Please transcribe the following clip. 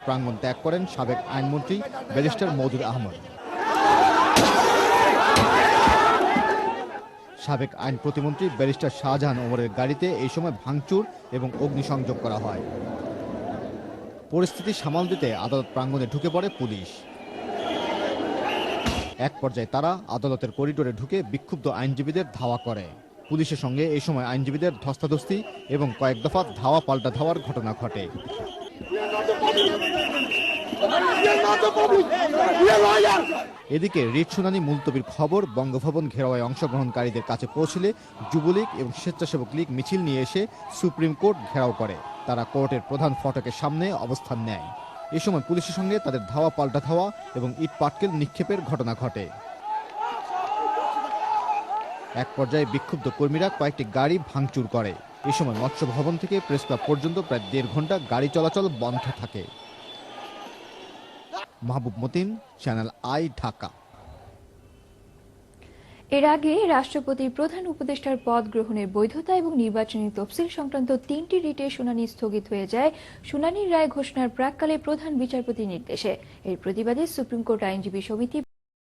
প্রাঙ্গণ ত্যাগ করেন সাবেক আইনমন্ত্রী ব্যারিস্টার মওদুদ আহমদ। সাবেক আইন প্রতিমন্ত্রী ব্যারিস্টার শাহজাহান ওমরের গাড়িতে এই সময় ভাঙচুর এবং অগ্নিসংযোগ করা হয়। পরিস্থিতি সামাল দিতে আদালত প্রাঙ্গণে ঢুকে পড়ে পুলিশ। এক পর্যায়ে তারা আদালতের করিডোরে ঢুকে বিক্ষুব্ধ আইনজীবীদের ধাওয়া করে। পুলিশের সঙ্গে এই সময় আইনজীবীদের ধস্তাধস্তি এবং কয়েক দফা ধাওয়া পাল্টা ধাওয়ার ঘটনা ঘটে। এদিকে রিট শুনানি মুলতবির খবর বঙ্গভবন ঘেরাওয়ে অংশগ্রহণকারীদের কাছে পৌঁছলে যুবলীগ এবং স্বেচ্ছাসেবক লীগ মিছিল নিয়ে এসে সুপ্রিম কোর্ট ঘেরাও করে। তারা কোর্টের প্রধান ফটকের সামনে অবস্থান নেয়। এ সময় পুলিশের সঙ্গে তাদের ধাওয়া পাল্টা ধাওয়া এবং ইট পাটকেল নিক্ষেপের ঘটনা ঘটে। এক পর্যায়ে বিক্ষুব্ধ কর্মীরা কয়েকটি গাড়ি ভাঙচুর করে। এ সময় মৎস্য ভবন থেকে প্রেস ক্লাব পর্যন্ত প্রায় ১.৫ ঘন্টা গাড়ি চলাচল বন্ধ থাকে। মাহবুব মতিন, চ্যানেল আই, ঢাকা। এর আগে রাষ্ট্রপতির প্রধান উপদেষ্টার পদ গ্রহণের বৈধতা এবং নির্বাচনী তফসিল সংক্রান্ত ৩টি রিটের শুনানি স্থগিত হয়ে যায় শুনানির রায় ঘোষণার প্রাক্কালে প্রধান বিচারপতির নির্দেশে। এর প্রতিবাদে সুপ্রিম কোর্ট আইনজীবী সমিতি